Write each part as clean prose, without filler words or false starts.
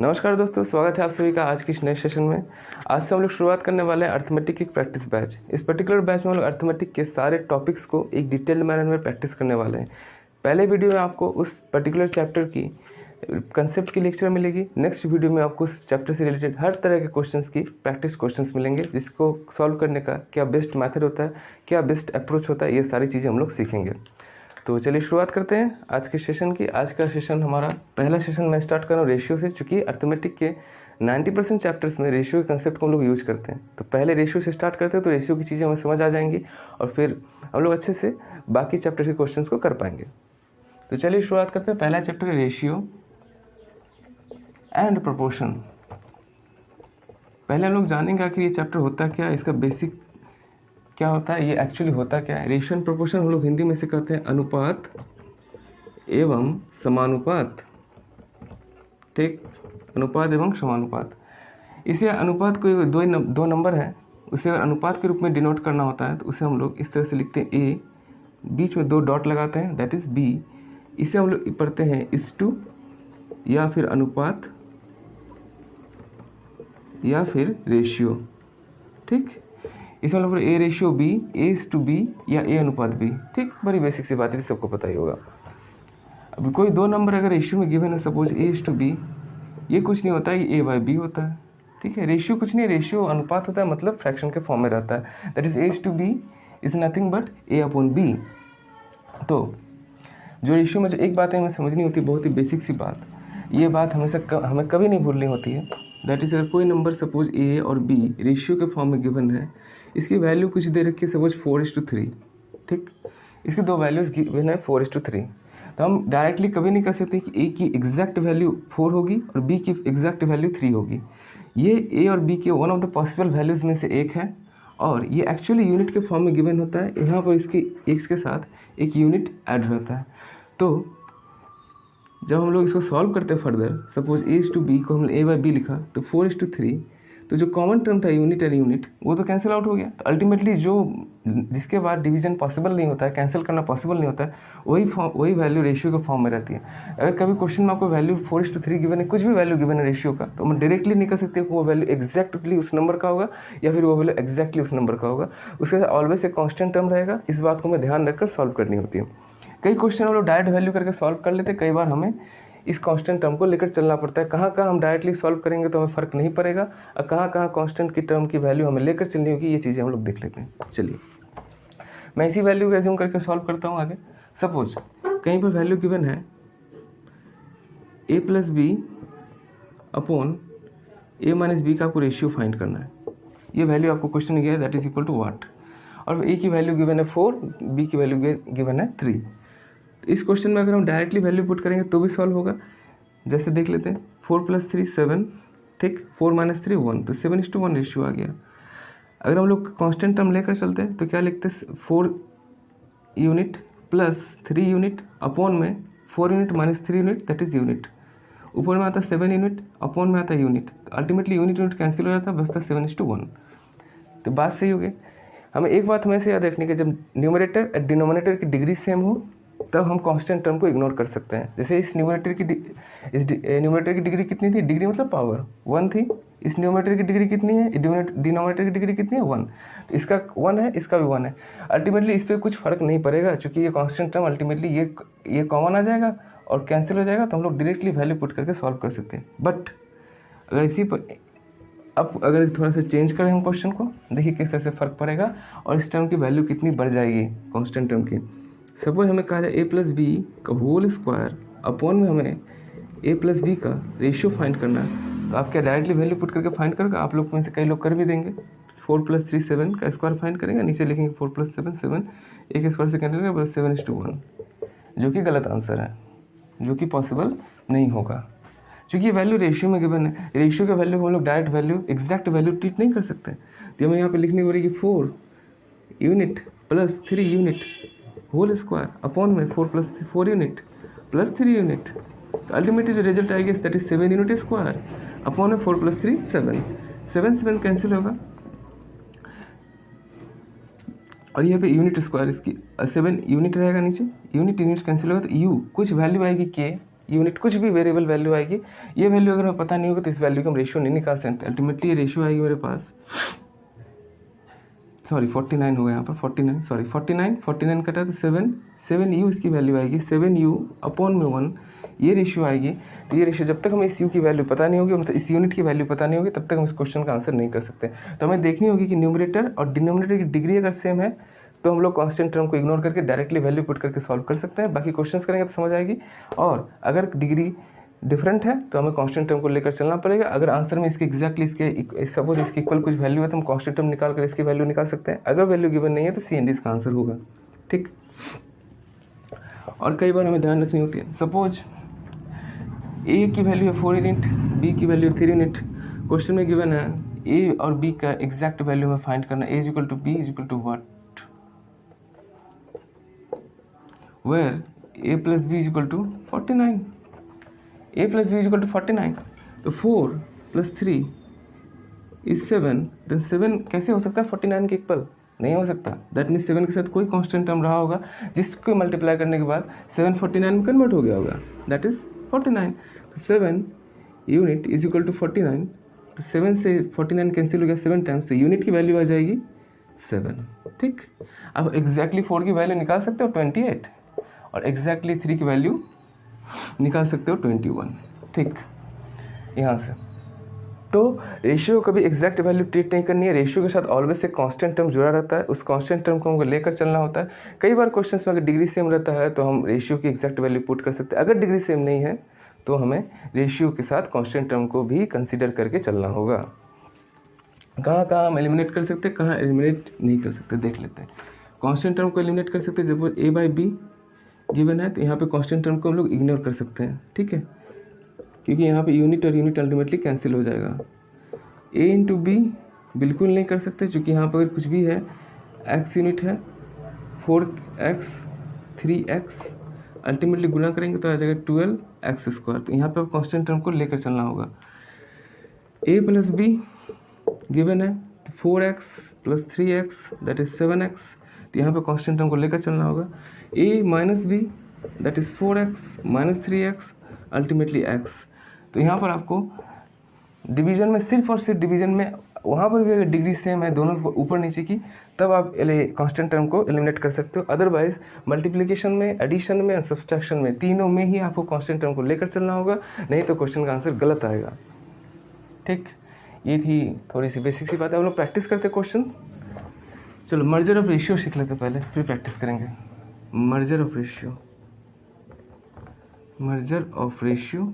नमस्कार दोस्तों, स्वागत है आप सभी का आज की इस नए सेशन में। आज से हम लोग शुरुआत करने वाले हैं अर्थमेटिक की प्रैक्टिस बैच। इस पर्टिकुलर बैच में हम लोग अर्थमेटिक के सारे टॉपिक्स को एक डिटेल्ड मैनर में प्रैक्टिस करने वाले हैं। पहले वीडियो में आपको उस पर्टिकुलर चैप्टर की कंसेप्ट की लेक्चर मिलेगी। नेक्स्ट वीडियो में आपको उस चैप्टर से रिलेटेड हर तरह के क्वेश्चंस की प्रैक्टिस क्वेश्चंस मिलेंगे, जिसको सॉल्व करने का क्या बेस्ट मेथड होता है, क्या बेस्ट अप्रोच होता है, ये सारी चीज़ें हम लोग सीखेंगे। तो चलिए शुरुआत करते हैं आज के सेशन की। आज का सेशन हमारा पहला सेशन मैं स्टार्ट कर रहा हूँ रेशियो से, चूँकि अर्थमेटिक के 90% चैप्टर्स में रेशियो के कंसेप्ट को हम लोग यूज़ करते हैं। तो पहले रेशियो से स्टार्ट करते हैं तो रेशियो की चीज़ें हमें समझ आ जाएंगी और फिर हम लोग अच्छे से बाकी चैप्टर के क्वेश्चंस को कर पाएंगे। तो चलिए शुरुआत करते हैं। पहला चैप्टर है रेशियो एंड प्रोपोर्शन। पहले हम लोग जानेंगे कि ये चैप्टर होता क्या है, इसका बेसिक क्या होता है, ये एक्चुअली होता क्या है। रेशियो एंड प्रोपोर्शन हम लोग हिंदी में से कहते हैं अनुपात एवं समानुपात। ठीक, अनुपात एवं समानुपात। इसे अनुपात को दो नंबर है, उसे अगर अनुपात के रूप में डिनोट करना होता है तो उसे हम लोग इस तरह से लिखते हैं ए, बीच में 2 डॉट लगाते हैं, दैट इज़ बी। इसे हम लोग पढ़ते हैं इस टू या फिर अनुपात या फिर रेशियो। ठीक, इसमें हम लोग ए ratio B, A is to B या ए अनुपात बी। ठीक, बड़ी बेसिक सी बात है, सबको पता ही होगा। अभी कोई 2 नंबर अगर रेशियो में गिवन है, suppose A is to B, ये कुछ नहीं होता है, ये ए बाई बी होता है। ठीक है, रेशियो कुछ नहीं, रेशियो अनुपात होता है, मतलब फ्रैक्शन के फॉर्म में रहता है, that is A is to B is nothing but A upon B. तो जो रेशियो में जो एक बात है हमें समझनी होती है, बहुत ही बेसिक सी बात, ये बात हमेशा हमें कभी नहीं भूलनी होती है। दैट इज अगर कोई नंबर सपोज ए और बी रेशियो के फॉर्म में गिवन है, इसकी वैल्यू कुछ दे रखी है, सपोज 4:3। ठीक, इसकी 2 वैल्यूज गिवन है 4:3। तो हम डायरेक्टली कभी नहीं कह सकते कि ए की एग्जैक्ट वैल्यू 4 होगी और बी की एग्जैक्ट वैल्यू 3 होगी। ये ए और बी के one of the possible values में से एक है और ये एक्चुअली यूनिट के फॉर्म में गिवन होता है। यहाँ पर इसके एक्स के साथ एक यूनिट ऐड होता है। तो जब हम लोग इसको सॉल्व करते हैं further, suppose A is to B को हमने ए बाई बी लिखा तो 4:3, तो जो कॉमन टर्म था यूनिट एंड यूनिट वो तो कैंसिल आउट हो गया। तो अल्टीमेटली जो जिसके बाद डिवीजन पॉसिबल नहीं होता है, कैंसिल करना पॉसिबल नहीं होता है, वही वैल्यू रेशियो के फॉर्म में रहती है। अगर कभी क्वेश्चन में आपको वैल्यू 4:3 गिवन है, कुछ भी वैल्यू गिवन है रेशियो का, तो हम डायरेक्टली नहीं कह सकते कि वो वैल्यू एग्जैक्टली उस नंबर का होगा या फिर वो वैल्यू एग्जैक्टली उस नंबर का होगा। उसके साथ ऑलवेज एक कॉन्स्टेंट टर्म रहेगा। इस बात को हमें ध्यान रखकर सॉल्व करनी होती है। कई क्वेश्चन हम लोग डायरेक्ट वैल्यू करके सॉल्व कर लेते हैं, कई बार हमें इस कांस्टेंट टर्म को लेकर चलना पड़ता है। कहाँ कहाँ हम डायरेक्टली सॉल्व करेंगे तो हमें फ़र्क नहीं पड़ेगा और कहाँ कहाँ कांस्टेंट की टर्म की वैल्यू हमें लेकर चलनी होगी, ये चीज़ें हम लोग देख लेते हैं। चलिए मैं इसी वैल्यू को एज्यूम करके सॉल्व करता हूँ आगे। सपोज कहीं पर वैल्यू गिवन है ए प्लस बी अपॉन ए माइनस बी का आपको रेशियो फाइंड करना है। ये वैल्यू आपको क्वेश्चन में गया है, दैट इज इक्वल टू वाट। और ए की वैल्यू गिवन है 4, बी की वैल्यू गिवन है 3। इस क्वेश्चन में अगर हम डायरेक्टली वैल्यू पुट करेंगे तो भी सॉल्व होगा। जैसे देख लेते हैं, 4 + 3 7, ठीक, 4 - 3 1, तो 7:1 रेशियो आ गया। अगर हम लोग कांस्टेंट टर्म लेकर चलते हैं तो क्या लिखते हैं, 4 यूनिट प्लस 3 यूनिट अपॉन में 4 unit minus 3 unit, that is unit. ऊपर में आता है 7 यूनिट, अपॉन में आता है यूनिट, तो अल्टीमेटली यूनिट कैंसिल हो जाता है, बचता 7:1। तो बात सही हो गई। हमें एक बात हमेशा याद रखनी है, जब न्यूमरेटर और डिनोमिनेटर की डिग्री सेम हो तब हम कांस्टेंट टर्म को इग्नोर कर सकते हैं। जैसे इस न्यूमरेटर की डिग्री कितनी थी, डिग्री मतलब पावर 1 थी। इस न्यूमरेटर की डिग्री कितनी है, डिनोमिनेटर की डिग्री कितनी है, 1। तो इसका 1 है, इसका भी 1 है। अल्टीमेटली इस पर कुछ फर्क नहीं पड़ेगा, क्योंकि ये कांस्टेंट टर्म अल्टीमेटली ये कॉमन आ जाएगा और कैंसिल हो जाएगा, तो हम लोग डायरेक्टली वैल्यू पुट करके सॉल्व कर सकते हैं। बट अगर इसी पर अब अगर थोड़ा सा चेंज करें हम क्वेश्चन को, देखिए किस तरह से फ़र्क पड़ेगा और इस टर्म की वैल्यू कितनी बढ़ जाएगी कांस्टेंट टर्म की। सपोज हमें कहा जाए ए प्लस बी का होल स्क्वायर अपॉन में हमें ए प्लस बी का रेशियो फाइंड करना है। तो आप क्या डायरेक्टली वैल्यू पुट करके फाइंड करोगे, आप लोग में से कई लोग कर भी देंगे। 4 + 3 7 का स्क्वायर फाइंड करेंगे, नीचे लिखेंगे 4 + 7 7, एक स्क्वायर से कैंसिल करेंगे, 7:1, जो कि गलत आंसर है, जो कि पॉसिबल नहीं होगा, क्योंकि ये वैल्यू रेशियो में गिवन है। रेशियो के वैल्यू को हम लोग direct value exact value treat नहीं कर सकते। तो हमें यहाँ पे लिखनी पड़ेगी 4 unit plus 3 unit whole square upon में 4 + 4 यूनिट प्लस 3 यूनिट। तो अल्टीमेटली जो रिजल्ट आएगी that is 7 unit square upon में 4 + 3 7, 7 कैंसिल होगा और यहाँ पे यूनिट स्क्वायर, इसकी 7 यूनिट रहेगा नीचे, यूनिट कैंसिल होगा तो यू कुछ वैल्यू आएगी के, यूनिट, कुछ भी वेरिएबल वैल्यू आएगी, ये वैल्यू अगर हमें पता नहीं होगा तो इस वैल्यू का हम रेशियो नहीं निकाल सकते। अल्टीमेटली ये रेशियो आएगी मेरे पास, सॉरी 49 होगा यहाँ पर, 49 सॉरी 49 कटा तो 7 यू इसकी वैल्यू आएगी, 7 यू अपॉन में 1 ये रेशियो आएगी। तो ये रेशियो जब तक हमें इस यू की वैल्यू पता नहीं होगी, मतलब इस यूनिट की वैल्यू पता नहीं होगी, तब तक हम इस क्वेश्चन का आंसर नहीं कर सकते। तो हमें देखनी होगी कि न्यूमरेटर और डिनोमिनेटर की डिग्री अगर सेम है तो हम लोग कांस्टेंट टर्म को इग्नोर करके डायरेक्टली वैल्यू पुट करके सॉल्व कर सकते हैं, बाकी क्वेश्चंस करेंगे तो समझ आएगी। और अगर डिग्री डिफरेंट है तो हमें कांस्टेंट टर्म को लेकर चलना पड़ेगा। अगर आंसर में इसके एग्जैक्टली इसके सपोज इसके इक्वल कुछ वैल्यू है तो हम कांस्टेंट टर्म निकाल कर इसकी वैल्यू निकाल सकते हैं। अगर वैल्यू गिवन नहीं है तो सी एंड डी इसका आंसर होगा, ठीक। और कई बार हमें ध्यान रखनी होती है, सपोज ए की वैल्यू है 4 यूनिट, बी की वैल्यू 3 यूनिट, क्वेश्चन में गिवन है ए और बी का एग्जैक्ट वैल्यू हमें फाइंड करना, A is equal to B is equal to what, where A plus B is equal to 49, a plus b is equal to 49, तो 4 plus 3 is 7, then 7 कैसे हो सकता है 49 के इक्वल, नहीं हो सकता। दैट मीन्स 7 के साथ कोई कांस्टेंट टर्म रहा होगा जिसको मल्टीप्लाई करने के बाद 7 49 में कन्वर्ट हो गया होगा, दैट इज 49। तो 7 यूनिट इज इक्वल टू 49, तो 7 से 49 कैंसिल हो गया 7 टाइम्स, तो यूनिट की वैल्यू आ जाएगी 7, ठीक। अब एग्जैक्टली 4 की वैल्यू निकाल सकते हो 28, और एग्जैक्टली 3 की वैल्यू निकाल सकते हो 21, ठीक। यहाँ से तो रेशियो कभी एग्जैक्ट वैल्यू ट्रीट नहीं करनी है, रेशियो के साथ ऑलवेज एक कांस्टेंट टर्म जुड़ा रहता है, उस कांस्टेंट टर्म को हमको लेकर चलना होता है। कई बार क्वेश्चंस में अगर डिग्री सेम रहता है तो हम रेशियो की एग्जैक्ट वैल्यू पुट कर सकते हैं, अगर डिग्री सेम नहीं है तो हमें रेशियो के साथ कांस्टेंट टर्म को भी कंसिडर करके चलना होगा। कहाँ कहाँ हम एलिमिनेट कर सकते हैं, कहाँ एलिमिनेट नहीं कर सकते, देख लेते हैं। कांस्टेंट टर्म को एलिमिनेट कर सकते हैं, जब ए बाई बी गिवन है तो यहाँ पे कांस्टेंट टर्म को हम लोग इग्नोर कर सकते हैं, ठीक है, क्योंकि यहाँ पे यूनिट और यूनिट अल्टीमेटली कैंसिल हो जाएगा। a इंटू बी बिल्कुल नहीं कर सकते, क्योंकि यहाँ पर कुछ भी है x यूनिट है, 4x 3x अल्टीमेटली गुना करेंगे तो आ जाएगा 12x²। तो यहाँ पे कांस्टेंट टर्म को लेकर चलना होगा। a प्लस बी गिवन है, 4x plus 3x that is 7x, तो यहाँ पे कांस्टेंट टर्म को लेकर चलना होगा। a minus B that is 4x minus 3x ultimately x। तो यहाँ पर आपको डिवीजन में सिर्फ और सिर्फ डिवीजन में वहाँ पर भी अगर डिग्री सेम है दोनों ऊपर नीचे की, तब आप कांस्टेंट टर्म को एलिमिनेट कर सकते हो। अदरवाइज मल्टीप्लिकेशन में, एडिशन में और सब्सट्रैक्शन में, तीनों में ही आपको कांस्टेंट टर्म को लेकर चलना होगा, नहीं तो क्वेश्चन का आंसर गलत आएगा, ठीक। ये थी थोड़ी सी बेसिक सी बात है। हम लोग प्रैक्टिस करते क्वेश्चन। चलो मर्जर ऑफ रेशियो सीख लेते पहले, फिर प्रैक्टिस करेंगे। Merger of ratio, merger of ratio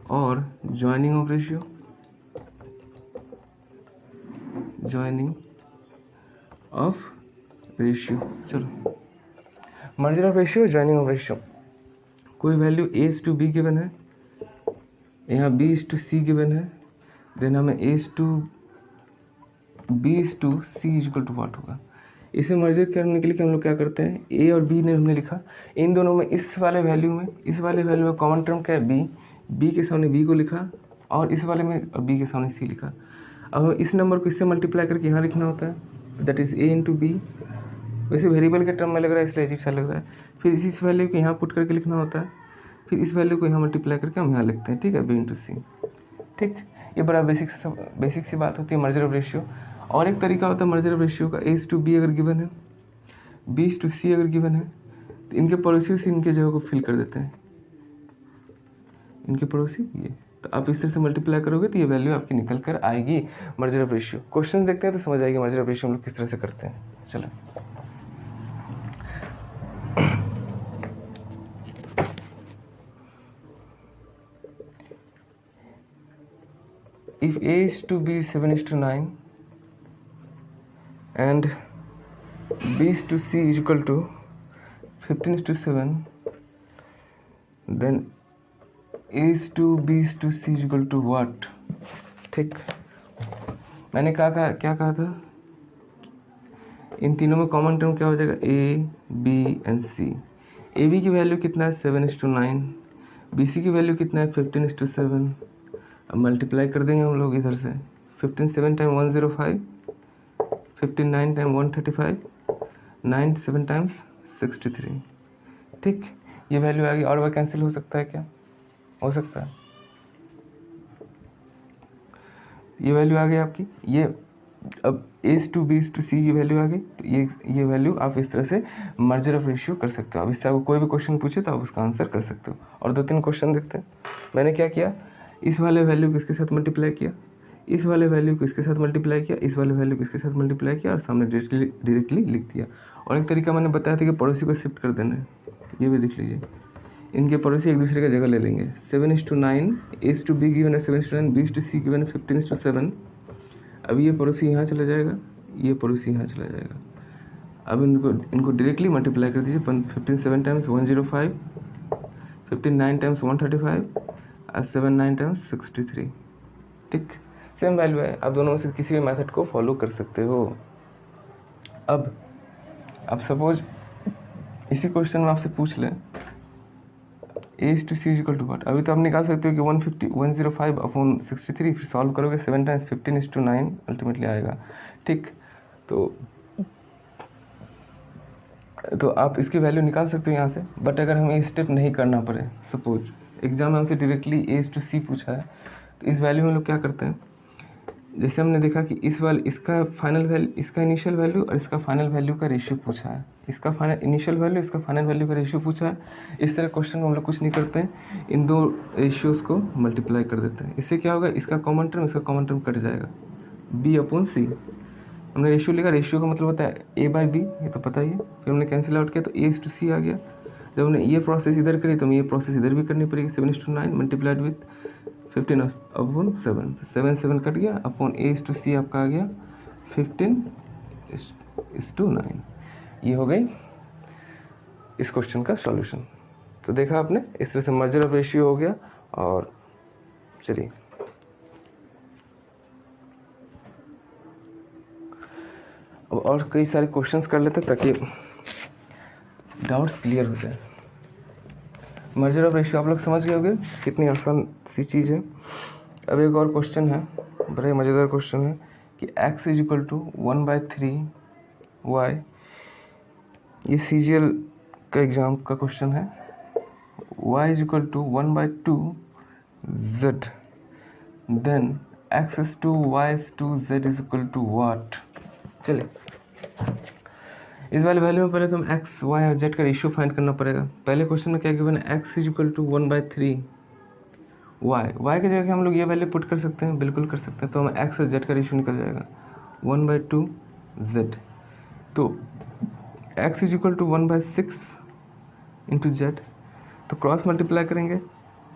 और joining of ratio, joining of ratio. चलो merger of ratio, joining of ratio. कोई value a is to B given है, यहाँ b is to C given है, देन हमें a is to b is to C is equal to what होगा। इसे merger करने के लिए हम लोग क्या करते हैं, a और b ने हमने लिखा, इन दोनों में इस वाले वैल्यू में कॉमन टर्म क्या है b के सामने b को लिखा, और इस वाले में b के सामने c लिखा। अब हमें इस नंबर को इससे मल्टीप्लाई करके यहाँ लिखना होता है, that is a into B. वैसे वेरिएबल के टर्म में लग रहा है इसलिए अजीब सा लग रहा है। फिर इस वैल्यू को यहाँ पुट करके लिखना होता है, फिर इस वैल्यू को यहाँ मल्टीप्लाई करके हम यहाँ लिखते हैं, ठीक है, b इंटू सी, ठीक। ये बड़ा बेसिक सी बात होती है मर्जर ऑफ रेशियो। और एक तरीका होता है मर्जर ऑफ रेशियो का, a इज टू बी अगर गिवन है, b इज टू सी अगर गिवन है, तो इनके पड़ोसियों से इनके जगह को फिल कर देते हैं, इनके पड़ोसी ये, तो आप इस तरह से मल्टीप्लाई करोगे तो ये वैल्यू आपकी निकल कर आएगी मर्जर ऑफ रेशियो। क्वेश्चन देखते हैं तो समझ आएगी मर्जर ऑफ रेशियो हम लोग किस तरह से करते हैं। चलो if a is to b 7:9 and b is to c is equal to 15:7, then a is to b is to c is equal to what, ठीक। मैंने क्या कहा था, इन तीनों में कॉमन टर्म क्या हो जाएगा, a b and c। A B की वैल्यू कितना है 7:9, बी सी की वैल्यू कितना है 15:7। अब मल्टीप्लाई कर देंगे हम लोग इधर से, 15 7 टाइम 105, 15 9 टाइम 135, 9 7 टाइम्स 63, ठीक। ये वैल्यू आ गई, और वह कैंसिल हो सकता है क्या? हो सकता है। ये वैल्यू आ गई आपकी, ये अब एज टू बी टू सी की वैल्यू आ गई, तो ये वैल्यू आप इस तरह से मर्जर ऑफ रेशियो कर सकते हो। अब इससे आपको कोई भी क्वेश्चन पूछे तो आप उसका आंसर कर सकते हो। और 2-3 क्वेश्चन देखते हैं। मैंने क्या किया, इस वाले वैल्यू को इसके साथ मल्टीप्लाई किया, इस वाले वैल्यू को इसके साथ मल्टीप्लाई किया, इस वाले वैल्यू को इसके साथ मल्टीप्लाई किया और सामने डायरेक्टली लिख दिया। और एक तरीका मैंने बताया था कि पड़ोसी को शिफ्ट कर देना है, ये भी देख लीजिए। इनके पड़ोसी एक दूसरे का जगह ले लेंगे। 7:9 एज टू बी गिवन है 7:9, बी टू सी गिवन है 15:7। अब ये पड़ोसी यहाँ चला जाएगा, ये पड़ोसी यहाँ चला जाएगा। अब इनको डायरेक्टली मल्टीप्लाई कर दीजिए। 15 टाइम्स 105, 15 टाइम्स 135 और 7 टाइम्स 63। ठीक, सेम वैल्यू है। आप दोनों में से किसी भी मेथड को फॉलो कर सकते हो। अब सपोज इसी क्वेश्चन में आपसे पूछ लें as to C equal to what. अभी तो आप निकाल सकते हो कि 105/63, फिर सॉल्व करोगे 7 टाइम्स 15:9 अल्टीमेटली आएगा। ठीक, तो आप इसकी वैल्यू निकाल सकते हो यहाँ से। बट अगर हमें स्टेप नहीं करना पड़े, सपोज एग्जाम में हमसे डायरेक्टली एज टू सी पूछा है, तो इस वैल्यू में लोग क्या करते हैं, जैसे हमने देखा कि इसका फाइनल वैल्यू, इसका इनिशियल वैल्यू और इसका फाइनल वैल्यू का रेशियो पूछा है, इसका फाइनल इनिशियल वैल्यू, इसका फाइनल वैल्यू का रेशियो पूछा है। इस तरह क्वेश्चन में हम लोग कुछ नहीं करते हैं, इन दो रेशियोज़ को मल्टीप्लाई कर देते हैं। इससे क्या होगा, इसका कॉमन टर्म इसका कॉमन टर्म कट जाएगा, b/c। हमने रेशियो लिखा, रेशियो का मतलब होता है a/b, ये तो पता ही है। फिर हमने कैंसिल आउट किया तो a/c आ गया। जब हमने ये प्रोसेस इधर करी तो हमें ये प्रोसेस इधर भी करनी पड़ेगी। 7:9 मल्टीप्लाइड विथ 15/7, तो 7 कट गया अपॉन a/c आपका आ गया 15:9। ये हो गई इस क्वेश्चन का सॉल्यूशन। तो देखा आपने, इस तरह से मर्जर ऑफ रेशियो हो गया। और चलिए अब और कई सारे क्वेश्चंस कर लेते हैं ताकि डाउट्स क्लियर हो जाए। मर्जर ऑफ रेशियो आप लोग समझ गए होंगे, कितनी आसान सी चीज़ है। अब एक और क्वेश्चन है, बड़ा ही मज़ेदार क्वेश्चन है कि x = 1/3y। ये CGL का एग्ज़ाम का क्वेश्चन है। y = 1/2z, then x is to y is to z is equal to what। चलिए, इस वाले वैल्यू में पहले तो हम x, y और z का रेशियो फाइंड करना पड़ेगा। पहले क्वेश्चन में क्या गिवन है, x = 1/3y। y की जगह हम लोग ये वैल्यू पुट कर सकते हैं, बिल्कुल कर सकते हैं। तो हमें x और z का रेशियो निकल जाएगा 1/2z। तो x = 1/6 इंटू z, तो क्रॉस मल्टीप्लाई करेंगे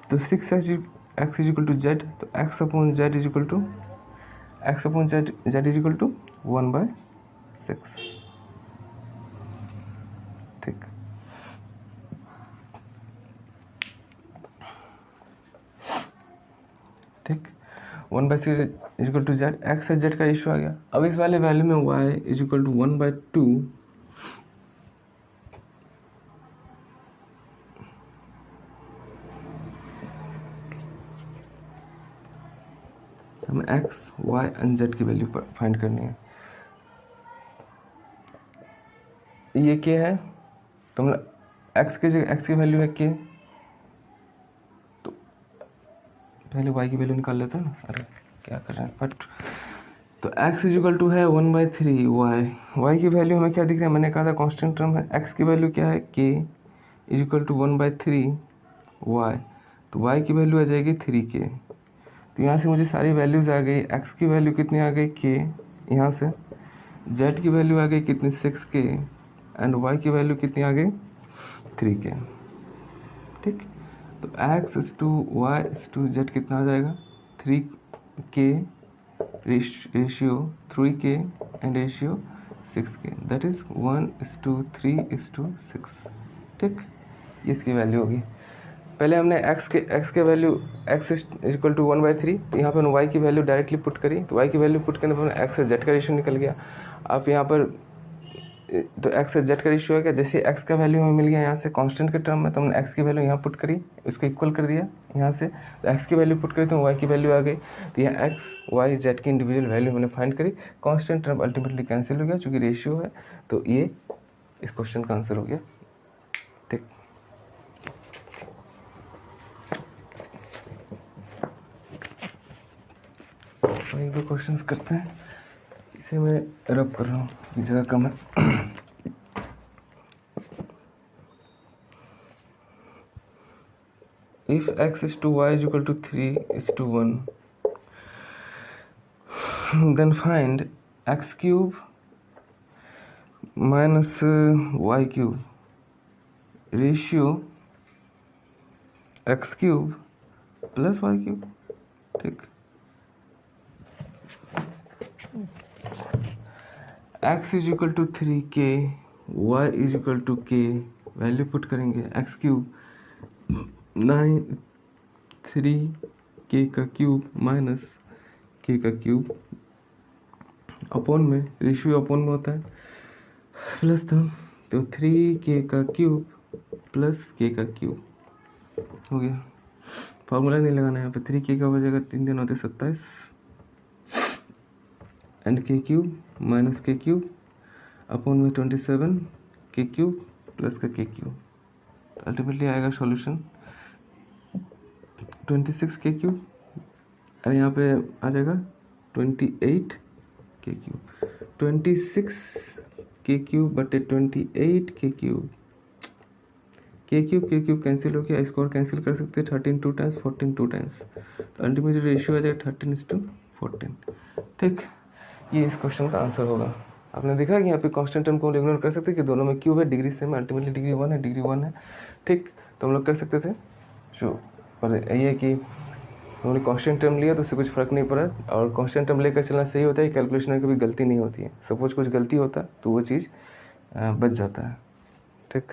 तो 6x = z, तो x/z = 1/6। ठीक, ठीक, 1/6 = z, x और z का रेशियो आ गया। अब इस वाले वैल्यू में y = 1/2, हमें x, y एंड z की वैल्यू फाइंड करनी है। ये क्या है, तो मतलब x की जगह x की वैल्यू है k, तो पहले y की वैल्यू निकाल लेते हैं ना। अरे क्या कर रहे हैं फट। तो x = है 1/3y। y की वैल्यू हमें क्या दिख रहा है, मैंने कहा था कांस्टेंट टर्म है। x की वैल्यू क्या है, k = 1/3y, तो y की वैल्यू आ जाएगी 3k। तो यहाँ से मुझे सारी वैल्यूज़ आ गई। x की वैल्यू कितनी आ गई, k, यहाँ से z की वैल्यू आ गई कितनी, 6k, एंड y की वैल्यू कितनी आ गई, 3k। ठीक, तो x is to y is to z कितना आ जाएगा, 3k ratio 3k and ratio 6k, that is 1:3:6। ठीक, ये इसकी वैल्यू होगी। पहले हमने x के वैल्यू x = 1/3, तो यहाँ पर y की वैल्यू डायरेक्टली पुट करी, तो y की वैल्यू पुट करने पर x और z का रेशियो निकल गया। आप यहाँ पर तो x और z का रेशियो है क्या, जैसे x का वैल्यू हमें मिल गया यहाँ से कांस्टेंट के टर्म में, तो हमने x की वैल्यू यहाँ पुट करी, उसको इक्वल कर दिया यहाँ से, तो x की वैल्यू पुट करी तो y की वैल्यू आ गई। तो यहाँ x, y, z की इंडिविजुअल वैल्यू हमने फाइंड करी, कांस्टेंट टर्म अल्टीमेटली कैंसिल हो गया चूँकि रेशियो है। तो ये इस क्वेश्चन का आंसर हो गया। ठीक। एक दो क्वेश्चंस करते हैं, इसे मैं रब कर रहा हूँ, जगह कम है। If x is to y is equal to 3 is to 1, then find x cube minus y cube ratio x cube plus y cube, ठीक। x is equal to 3k, y is equal to k, value put करेंगे, x cube 9 3k का cube minus k का cube upon में, ratio upon में होता है, plus था तो 3k का क्यूब प्लस k का क्यूब हो गया। फार्मूला नहीं लगाना है यहाँ पे, 3k का हो जाएगा 3 दिन होते 27 and k cube minus k cube upon में 27 k क्यूब प्लस का k क्यूब, तो अल्टीमेटली आएगा सॉल्यूशन 26 k क्यूब, और यहाँ पे आ जाएगा 28 k क्यूब, 26 k क्यूब बटे 28 k cube, k cube cancel हो गया, स्कोर कैंसिल कर सकते हैं, 13 2 टाइम्स 14 2 टाइम्स, तो अल्टीमेट रेशियो आ जाएगा 13:14, ठीक। ये इस क्वेश्चन का आंसर होगा। आपने देखा कि यहाँ पे कांस्टेंट टर्म को इग्नोर कर सकते हैं कि दोनों में क्यूब है, डिग्री सेम है, अल्टीमेटली डिग्री 1 है, डिग्री 1 है, ठीक। तो हम लोग कर सकते थे जो, पर यही है कि हमने कांस्टेंट टर्म लिया तो उससे कुछ फ़र्क नहीं पड़ा, और कांस्टेंट टर्म लेकर चलना सही होता है, कैलकुलेशन में कभी गलती नहीं होती है। सपोज कुछ गलती होता तो वो चीज़ बच जाता है, ठीक।